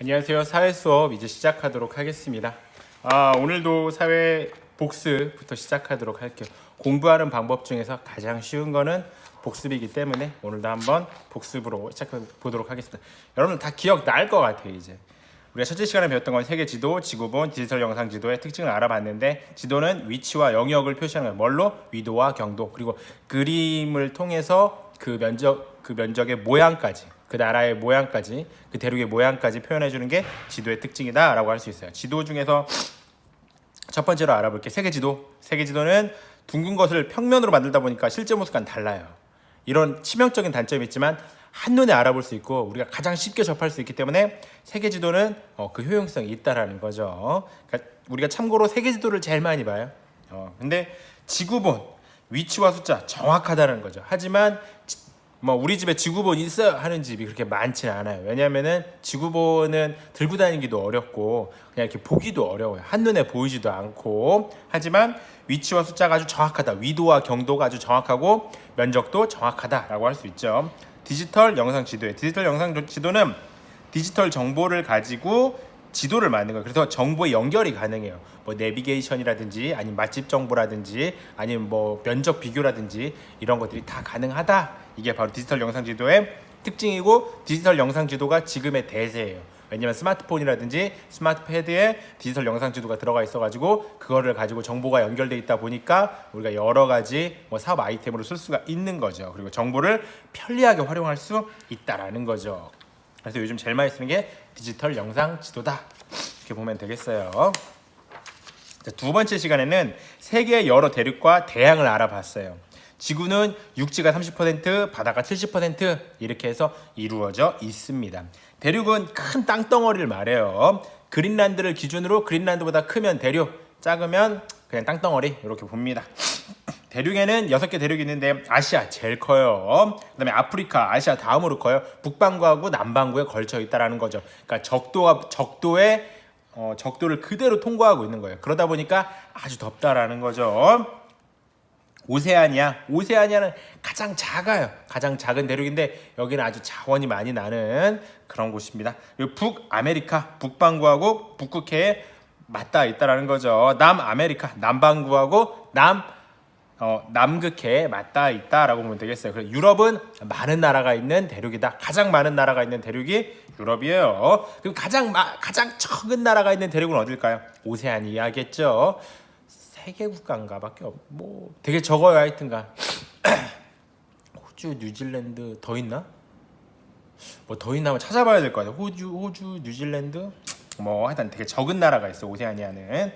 안녕하세요. 사회 수업 이제 시작하도록 하겠습니다. 오늘도 사회 복습부터 시작하도록 할게요. 공부하는 방법 중에서 가장 쉬운 거는 복습이기 때문에 오늘도 한번 복습으로 시작해 보도록 하겠습니다. 여러분 다 기억 날 것 같아요. 이제 우리가 첫째 시간에 배웠던 건 세계 지도, 지구본, 디지털 영상 지도의 특징을 알아봤는데, 지도는 위치와 영역을 표시하는 거예요. 뭘로? 위도와 경도, 그리고 그림을 통해서 그 면적의 모양까지, 그 나라의 모양까지, 그 대륙의 모양까지 표현해 주는 게 지도의 특징이다라고 할 수 있어요. 지도 중에서 첫 번째로 알아볼게. 세계지도. 세계지도는 둥근 것을 평면으로 만들다 보니까 실제 모습과는 달라요. 이런 치명적인 단점이 있지만 한눈에 알아볼 수 있고 우리가 가장 쉽게 접할 수 있기 때문에 세계지도는 그 효용성이 있다라는 거죠. 그러니까 우리가 참고로 세계지도를 제일 많이 봐요. 근데 지구본, 위치와 숫자 정확하다는 거죠. 하지만 우리 집에 지구본 있어야 하는 집이 그렇게 많지는 않아요. 왜냐하면은 지구본은 들고 다니기도 어렵고 그냥 이렇게 보기도 어려워요. 한눈에 보이지도 않고. 하지만 위치와 숫자가 아주 정확하다. 위도와 경도가 아주 정확하고 면적도 정확하다라고 할 수 있죠. 디지털 영상 지도에, 디지털 영상 지도는 디지털 정보를 가지고 지도를 만든 거예요. 그래서 정보의 연결이 가능해요. 내비게이션이라든지 아니면 맛집 정보라든지 아니면 면적 비교라든지 이런 것들이 다 가능하다. 이게 바로 디지털 영상 지도의 특징이고, 디지털 영상 지도가 지금의 대세예요. 왜냐면 스마트폰이라든지 스마트패드에 디지털 영상 지도가 들어가 있어가지고 그거를 가지고 정보가 연결돼 있다 보니까 우리가 여러 가지 사업 아이템으로 쓸 수가 있는 거죠. 그리고 정보를 편리하게 활용할 수 있다라는 거죠. 그래서 요즘 제일 많이 쓰는 게 디지털 영상 지도다. 이렇게 보면 되겠어요. 자, 두 번째 시간에는 세계의 여러 대륙과 대양을 알아봤어요. 지구는 육지가 30%, 바다가 70% 이렇게 해서 이루어져 있습니다. 대륙은 큰 땅덩어리를 말해요. 그린란드를 기준으로 그린란드보다 크면 대륙, 작으면 그냥 땅덩어리 이렇게 봅니다. 대륙에는 6개 대륙이 있는데 아시아 제일 커요. 그 다음에 아프리카, 아시아 다음으로 커요. 북반구하고 남반구에 걸쳐 있다라는 거죠. 그러니까 적도를 그대로 통과하고 있는 거예요. 그러다 보니까 아주 덥다라는 거죠. 오세아니아는 가장 작아요. 가장 작은 대륙인데 여기는 아주 자원이 많이 나는 그런 곳입니다. 그리고 북아메리카, 북반구하고 북극해에 맞닿아 있다라는 거죠. 남아메리카, 남반구하고 남극해에 맞닿아 있다라고 보면 되겠어요. 그래서 유럽은 많은 나라가 있는 대륙이다. 가장 많은 나라가 있는 대륙이 유럽이에요. 그럼 가장 적은 나라가 있는 대륙은 어딜까요? 오세아니아겠죠. 3개 국가인가밖에 되게 적어요. 하여튼간 호주, 뉴질랜드 더 있나? 더 있나 한번 찾아봐야 될 것 같아요. 호주, 뉴질랜드 하여튼 되게 적은 나라가 있어. 오세아니아는.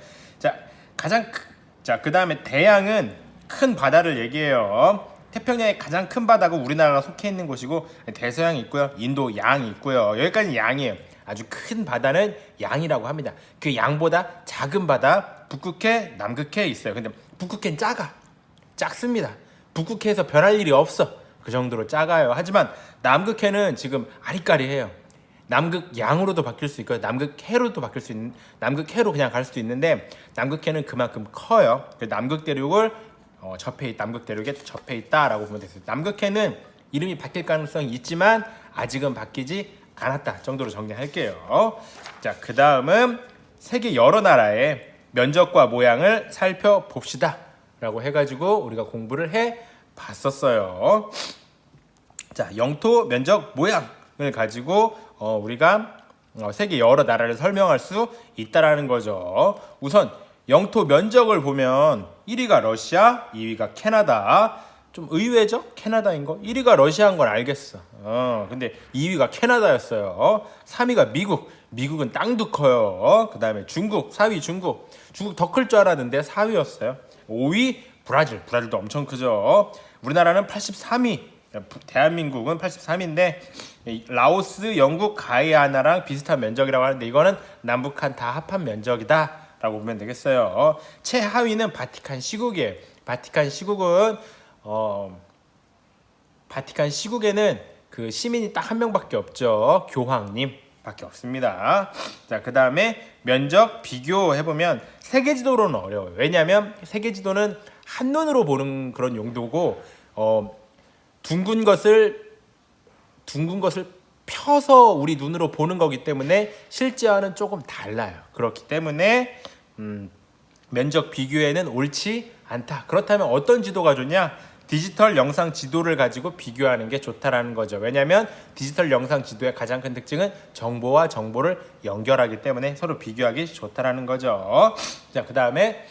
그 다음에 대양은 큰 바다를 얘기해요. 태평양의 가장 큰 바다고 우리나라가 속해 있는 곳이고, 대서양이 있고요, 인도 양이 있고요. 여기까지는 양이에요. 아주 큰 바다는 양이라고 합니다. 그 양보다 작은 바다 북극해, 남극해에 있어요. 근데 북극해는 작습니다. 북극해에서 변할 일이 없어. 그 정도로 작아요. 하지만 남극해는 지금 아리까리해요. 남극 양으로도 바뀔 수 있고요, 남극해로도 바뀔 수 있는, 남극해로 그냥 갈 수도 있는데 남극해는 그만큼 커요. 남극 대륙을 남극 대륙에 접해 있다라고 보면 되겠습니다. 남극해는 이름이 바뀔 가능성이 있지만 아직은 바뀌지 않았다 정도로 정리할게요. 자, 그 다음은 세계 여러 나라의 면적과 모양을 살펴봅시다 라고 해가지고 우리가 공부를 해봤었어요. 자, 영토, 면적, 모양을 가지고 우리가 세계 여러 나라를 설명할 수 있다라는 거죠. 우선 영토 면적을 보면 1위가 러시아, 2위가 캐나다. 좀 의외죠? 캐나다인 거. 1위가 러시아인 건 알겠어. 근데 2위가 캐나다였어요. 3위가 미국. 미국은 땅도 커요. 그 다음에 중국, 4위 중국. 중국 더 클 줄 알았는데 4위였어요. 5위 브라질. 브라질도 엄청 크죠. 우리나라는 83위. 대한민국은 83위인데 라오스, 영국, 가이아나랑 비슷한 면적이라고 하는데 이거는 남북한 다 합한 면적이다 라고 보면 되겠어요. 최하위는 바티칸 시국이에요. 바티칸 시국에는 그 시민이 딱 한 명밖에 없죠. 교황님 밖에 없습니다. 자, 그 다음에 면적 비교해보면 세계지도로는 어려워요. 왜냐하면 세계지도는 한눈으로 보는 그런 용도고 둥근 것을 펴서 우리 눈으로 보는 거기 때문에 실제와는 조금 달라요. 그렇기 때문에 면적 비교에는 옳지 않다. 그렇다면 어떤 지도가 좋냐? 디지털 영상 지도를 가지고 비교하는 게 좋다라는 거죠. 왜냐하면 디지털 영상 지도의 가장 큰 특징은 정보와 정보를 연결하기 때문에 서로 비교하기 좋다라는 거죠. 자, 그 다음에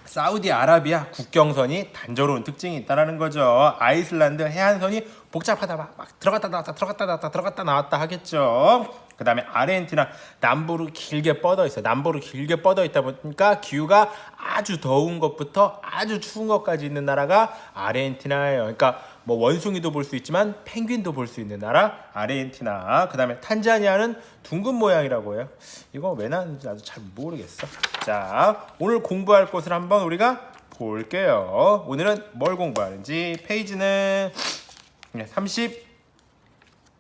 사우디아라비아 국경선이 단조로운 특징이 있다라는 거죠. 아이슬란드 해안선이 복잡하다, 막 들어갔다 나왔다 들어갔다 나왔다 들어갔다 나왔다 하겠죠. 그 다음에 아르헨티나 남부로 길게 뻗어 있어요. 남부로 길게 뻗어 있다 보니까 기후가 아주 더운 것부터 아주 추운 것까지 있는 나라가 아르헨티나예요. 그러니까 뭐 원숭이도 볼 수 있지만 펭귄도 볼 수 있는 나라 아르헨티나. 그 다음에 탄자니아는 둥근 모양이라고 해요. 이거 왜 나왔는지 나도 잘 모르겠어. 자, 오늘 공부할 것을 한번 우리가 볼게요. 오늘은 뭘 공부하는지. 페이지는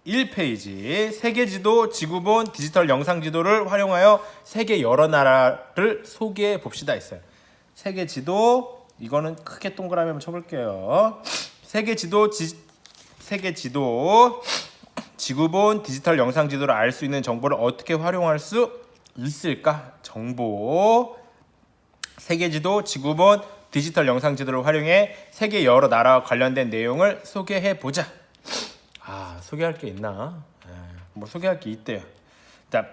31페이지. 세계지도 지구본 디지털 영상지도를 활용하여 세계 여러 나라를 소개해 봅시다 있어요. 세계지도, 이거는 크게 동그라미 한번 쳐볼게요. 세계지도 지구본 디지털 영상지도를 알 수 있는 정보를 어떻게 활용할 수 있을까? 정보. 세계지도 지구본 디지털 영상지도를 활용해 세계 여러 나라와 관련된 내용을 소개해 보자. 소개할 게 있나? 뭐 소개할 게 있대요. 자,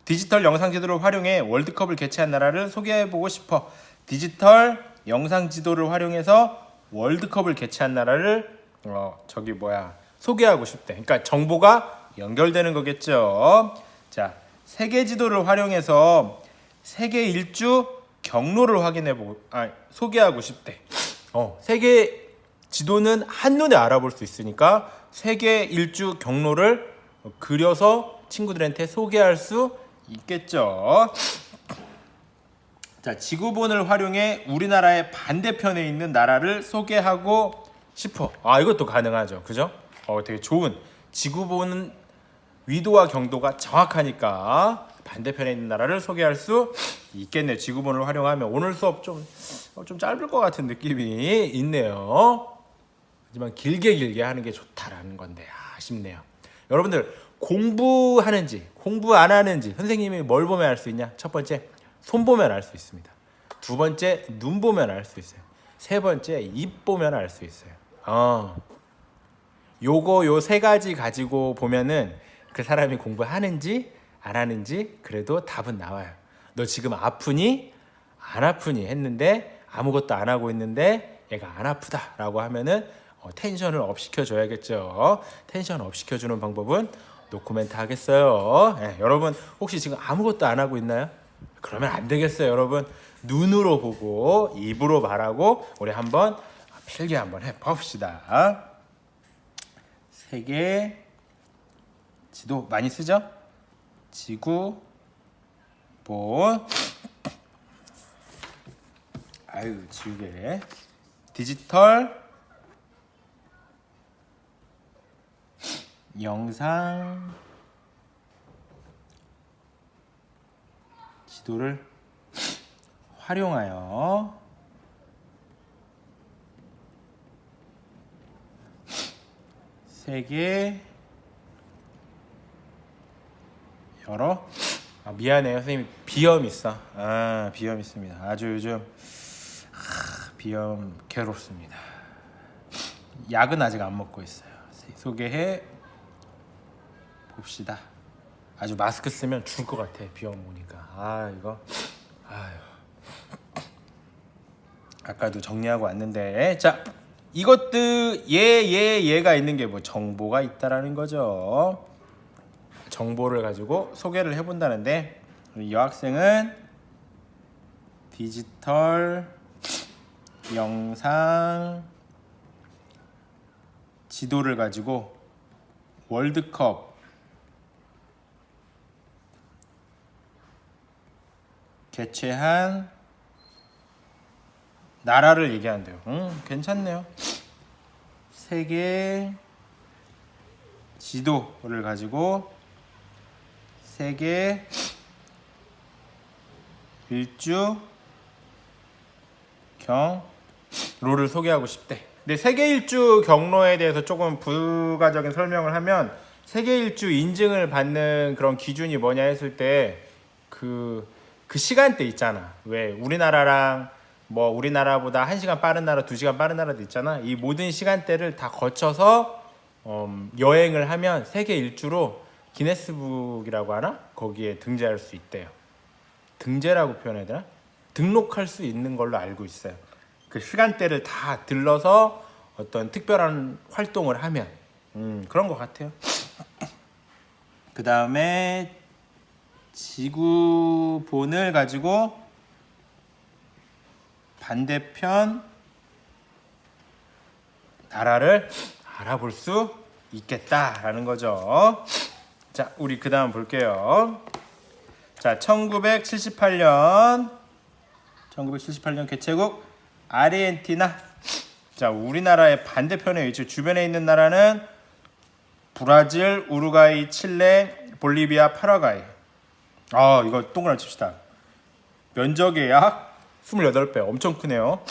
디지털 영상지도를 활용해 월드컵을 개최한 나라를 소개해 보고 싶어. 디지털 영상지도를 활용해서 월드컵을 개최한 나라를 소개하고 싶대. 그러니까 정보가 연결되는 거겠죠. 자, 세계 지도를 활용해서 세계 일주 경로를 소개하고 싶대. 세계 지도는 한눈에 알아볼 수 있으니까 세계 일주 경로를 그려서 친구들한테 소개할 수 있겠죠. 자, 지구본을 활용해 우리나라의 반대편에 있는 나라를 소개하고 싶어. 이것도 가능하죠. 그죠? 되게 좋은. 지구본은 위도와 경도가 정확하니까 반대편에 있는 나라를 소개할 수 있겠네요. 지구본을 활용하면. 오늘 수업 좀 짧을 것 같은 느낌이 있네요. 하지만 길게 하는 게 좋다라는 건데 아쉽네요. 여러분들 공부하는지 공부 안 하는지 선생님이 뭘 보면 알 수 있냐? 첫 번째, 손 보면 알 수 있습니다. 두 번째, 눈 보면 알 수 있어요. 세 번째, 입 보면 알 수 있어요. 요 세 가지 가지고 보면은 그 사람이 공부하는지 안 하는지 그래도 답은 나와요. 너 지금 아프니? 안 아프니? 했는데 아무것도 안 하고 있는데 얘가 안 아프다라고 하면은 텐션을 업 시켜줘야겠죠. 텐션 업 시켜주는 방법은 노코멘트 하겠어요. 여러분 혹시 지금 아무것도 안 하고 있나요? 그러면 안 되겠어요. 여러분 눈으로 보고 입으로 말하고 우리 한번 필기 한번 해봅시다. 세계 지도 많이 쓰죠? 지구본. 지우개. 디지털 영상 지도를 활용하여 세계 여러 미안해요 선생님, 비염 있어. 비염 있습니다. 아주 요즘 비염 괴롭습니다. 약은 아직 안 먹고 있어요. 소개해 봅시다. 아주 마스크 쓰면 죽을 것 같아. 비염 오니까. 이거 아까도 정리하고 왔는데. 자, 이것들 얘가 있는 게 뭐 정보가 있다라는 거죠. 정보를 가지고 소개를 해본다는데 이 여학생은 디지털 영상 지도를 가지고 월드컵 개최한 나라를 얘기한대요. 괜찮네요. 세계 지도를 가지고 세계 일주 경로를 소개하고 싶대. 근데 세계 일주 경로에 대해서 조금 부가적인 설명을 하면 세계 일주 인증을 받는 그런 기준이 뭐냐 했을 때 그 시간대 있잖아. 왜 우리나라랑 뭐 우리나라보다 1시간 빠른 나라, 2시간 빠른 나라도 있잖아. 이 모든 시간대를 다 거쳐서 여행을 하면 세계 일주로 기네스북이라고 하나? 거기에 등재할 수 있대요. 등재라고 표현해야 되나? 등록할 수 있는 걸로 알고 있어요. 그 시간대를 다 들러서 어떤 특별한 활동을 하면 그런 것 같아요. 그 다음에 지구본을 가지고 반대편 나라를 알아볼 수 있겠다라는 거죠. 자, 우리 그 다음 볼게요. 자, 1978년 개최국 아르헨티나. 자, 우리나라의 반대편에 위치, 주변에 있는 나라는 브라질, 우루과이, 칠레, 볼리비아, 파라과이. 이거 동그라미 칩시다. 면적의 약 28배. 엄청 크네요.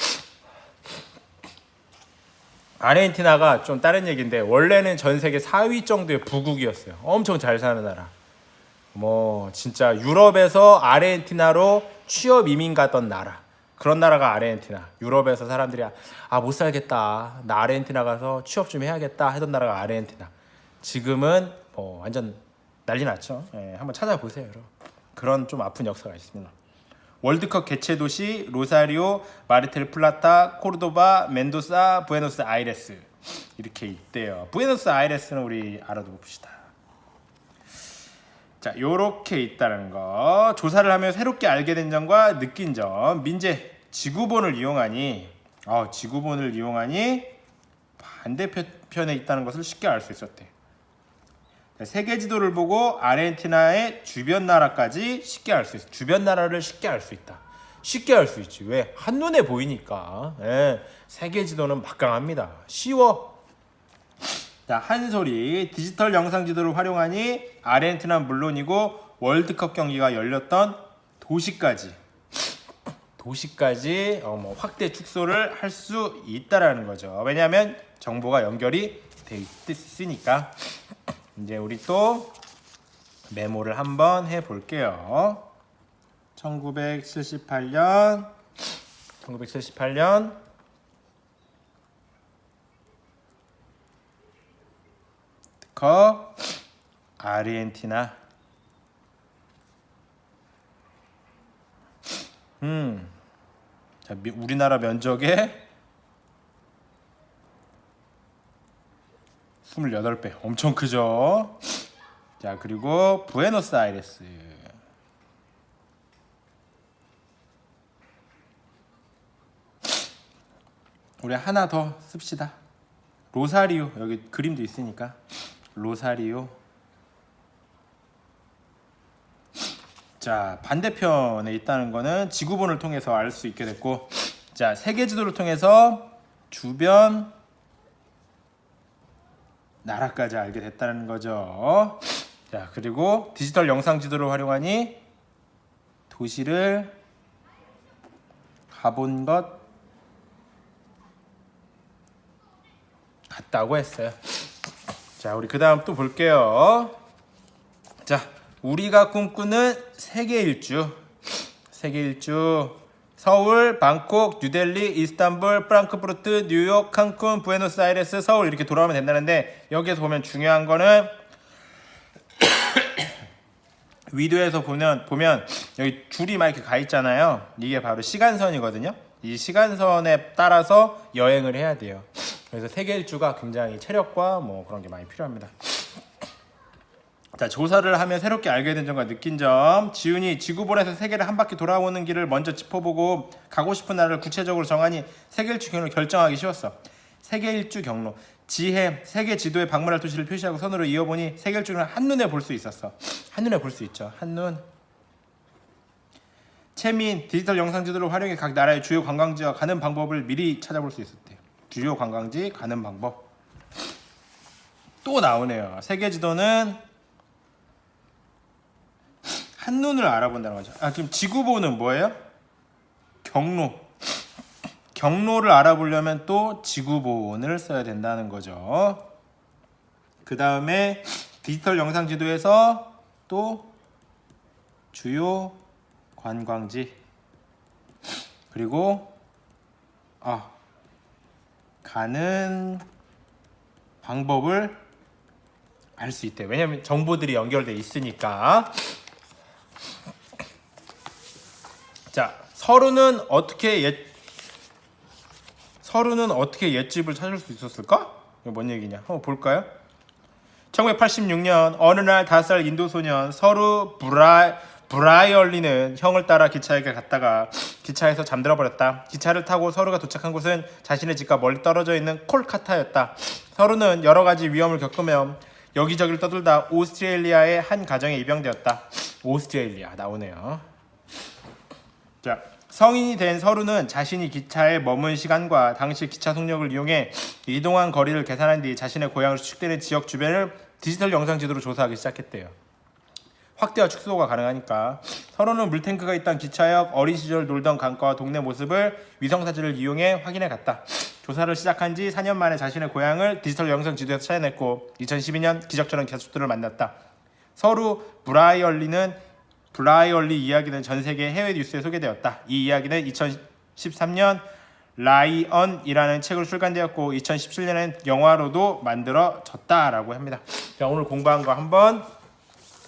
아르헨티나가 좀 다른 얘기인데 원래는 전 세계 4위 정도의 부국이었어요. 엄청 잘 사는 나라. 뭐 진짜 유럽에서 아르헨티나로 취업 이민 가던 나라. 그런 나라가 아르헨티나. 유럽에서 사람들이 못 살겠다. 나 아르헨티나 가서 취업 좀 해야겠다 하던 나라가 아르헨티나. 지금은 뭐 완전 난리 났죠. 한번 찾아보세요, 여러분. 그런 좀 아픈 역사가 있습니다. 월드컵 개최 도시 로사리오, 마르텔 플라타, 코르도바, 멘도사, 부에노스아이레스 이렇게 있대요. 부에노스아이레스는 우리 알아둬봅시다. 자, 요렇게 있다는 거. 조사를 하며 새롭게 알게 된 점과 느낀 점. 민재, 지구본을 이용하니 반대편에 있다는 것을 쉽게 알 수 있었대. 세계 지도를 보고 아르헨티나의 주변 나라까지 쉽게 알 수 있어. 주변 나라를 쉽게 알 수 있다. 쉽게 알 수 있지. 왜? 한눈에 보이니까. 세계 지도는 막강합니다. 쉬워. 자, 한솔이 디지털 영상 지도를 활용하니 아르헨티나는 물론이고 월드컵 경기가 열렸던 도시까지 확대 축소를 할 수 있다라는 거죠. 왜냐하면 정보가 연결이 돼 있으니까. 이제 우리 또 메모를 한번 해볼게요. 1978년 특허 아르헨티나. 자, 우리나라 면적의 28배. 엄청 크죠. 자, 그리고 부에노스아이레스. 우리 하나 더 씁시다. 로사리오. 여기 그림도 있으니까 로사리오. 자, 반대편에 있다는 거는 지구본을 통해서 알 수 있게 됐고, 자, 세계 지도를 통해서 주변 나라까지 알게 됐다는 거죠. 자, 그리고 디지털 영상 지도를 활용하니 도시를 가본 것 같다고 했어요. 자, 우리 그 다음 또 볼게요. 자, 우리가 꿈꾸는 세계 일주. 서울, 방콕, 뉴델리, 이스탄불, 프랑크푸르트, 뉴욕, 칸쿤, 부에노스아이레스, 서울 이렇게 돌아오면 된다는데, 여기에서 보면 중요한 거는 위도에서 보면 여기 줄이 막 이렇게 가 있잖아요. 이게 바로 시간선이거든요. 이 시간선에 따라서 여행을 해야 돼요. 그래서 세계 일주가 굉장히 체력과 뭐 그런 게 많이 필요합니다. 자, 조사를 하며 새롭게 알게 된 점과 느낀 점. 지훈이 지구본에서 세계를 한 바퀴 돌아오는 길을 먼저 짚어보고 가고 싶은 나라를 구체적으로 정하니 세계 일주 경로를 결정하기 쉬웠어. 세계 일주 경로. 지해, 세계 지도에 방문할 도시를 표시하고 선으로 이어보니 세계 일주는 한눈에 볼 수 있었어. 한눈에 볼 수 있죠. 한눈. 채민, 디지털 영상 지도를 활용해 각 나라의 주요 관광지와 가는 방법을 미리 찾아볼 수 있었대. 주요 관광지 가는 방법. 또 나오네요. 세계 지도는 한눈을 알아본다는 거죠. 지금 지구본은 뭐예요? 경로를 알아보려면 또 지구본을 써야 된다는 거죠. 그 다음에 디지털 영상 지도에서 또 주요 관광지 그리고 가는 방법을 알 수 있대요. 왜냐면 정보들이 연결돼 있으니까. 자, 서른은 어떻게 옛집을 찾을 수 있었을까? 이거 뭔 얘기냐? 한번 볼까요? 1986년 어느 날 5살 인도 소년 서루 브라이얼리는 형을 따라 기차역에 갔다가 기차에서 잠들어 버렸다. 기차를 타고 서루가 도착한 곳은 자신의 집과 멀리 떨어져 있는 콜카타였다. 서루는 여러 가지 위험을 겪으며 여기저기를 떠돌다 오스트레일리아의 한 가정에 입양되었다. 오스트레일리아 나오네요. 자, 성인이 된 서루는 자신이 기차에 머문 시간과 당시 기차 속력을 이용해 이동한 거리를 계산한 뒤 자신의 고향으로 추측되는 지역 주변을 디지털 영상 지도로 조사하기 시작했대요. 확대와 축소가 가능하니까. 서로는 물탱크가 있던 기차역, 어린 시절 놀던 강가와 동네 모습을 위성사진을 이용해 확인해 갔다. 조사를 시작한 지 4년 만에 자신의 고향을 디지털 영상 지도에서 찾아냈고 2012년 기적처럼 가족들을 만났다. 서루 브라이얼리 이야기는 전 세계 해외 뉴스에 소개되었다. 이 이야기는 2013년 라이언이라는 책으로 출간되었고 2017년엔 영화로도 만들어졌다라고 합니다. 자, 오늘 공부한 거 한번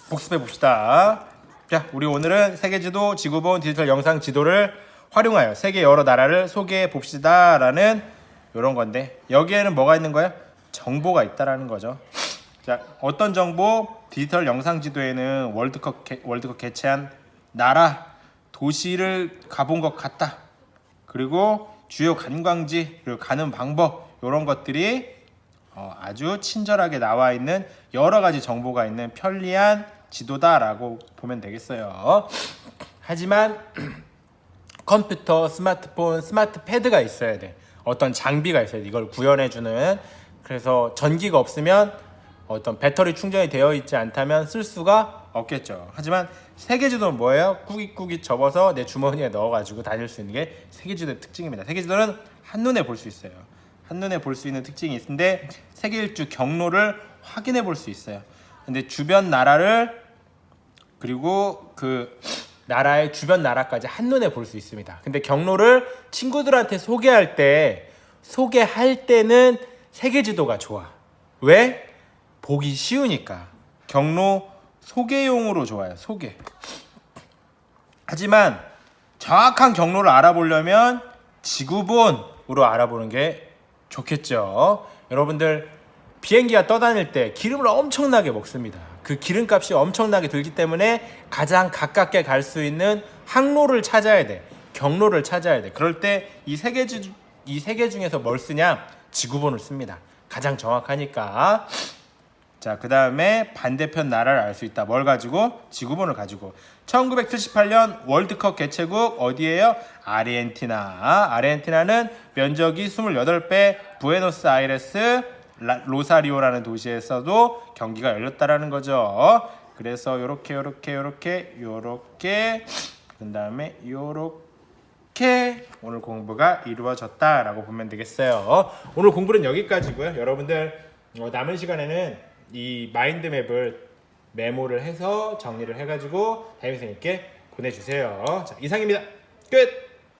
복습해 봅시다. 자, 우리 오늘은 세계지도, 지구본, 디지털 영상 지도를 활용하여 세계 여러 나라를 소개해 봅시다라는 이런 건데 여기에는 뭐가 있는 거야? 정보가 있다라는 거죠. 자, 어떤 정보? 디지털 영상 지도에는 월드컵 개최한 나라, 도시를 가본 것 같다. 그리고 주요 관광지, 그리고 가는 방법 이런 것들이 아주 친절하게 나와 있는 여러 가지 정보가 있는 편리한 지도다라고 보면 되겠어요. 하지만 컴퓨터, 스마트폰, 스마트 패드가 있어야 돼. 어떤 장비가 있어야 돼. 이걸 구현해주는. 그래서 전기가 없으면 어떤 배터리 충전이 되어 있지 않다면 쓸 수가 없겠죠. 하지만 세계지도는 뭐예요? 꾸깃꾸깃 접어서 내 주머니에 넣어가지고 다닐 수 있는 게 세계지도의 특징입니다. 세계지도는 한눈에 볼 수 있어요. 한눈에 볼 수 있는 특징이 있는데 세계 일주 경로를 확인해 볼 수 있어요. 근데 주변 나라를 그리고 그 나라의 주변 나라까지 한눈에 볼 수 있습니다. 근데 경로를 친구들한테 소개할 때는 세계지도가 좋아. 왜? 보기 쉬우니까. 경로 소개용으로 좋아요. 소개. 하지만 정확한 경로를 알아보려면 지구본으로 알아보는 게 좋겠죠. 여러분들 비행기가 떠다닐 때 기름을 엄청나게 먹습니다. 그 기름값이 엄청나게 들기 때문에 가장 가깝게 갈 수 있는 항로를 찾아야 돼. 경로를 찾아야 돼. 그럴 때 이 세 개 중에서 뭘 쓰냐? 지구본을 씁니다. 가장 정확하니까. 자, 그 다음에 반대편 나라를 알 수 있다. 뭘 가지고? 지구본을 가지고. 1978년 월드컵 개최국 어디예요? 아르헨티나. 아르헨티나는 면적이 28배, 부에노스아이레스, 로사리오라는 도시에서도 경기가 열렸다라는 거죠. 그래서 요렇게 그 다음에 요렇게 오늘 공부가 이루어졌다라고 보면 되겠어요. 오늘 공부는 여기까지고요. 여러분들 남은 시간에는 이 마인드맵을 메모를 해서 정리를 해가지고 담임선생님께 보내주세요. 자, 이상입니다. 끝!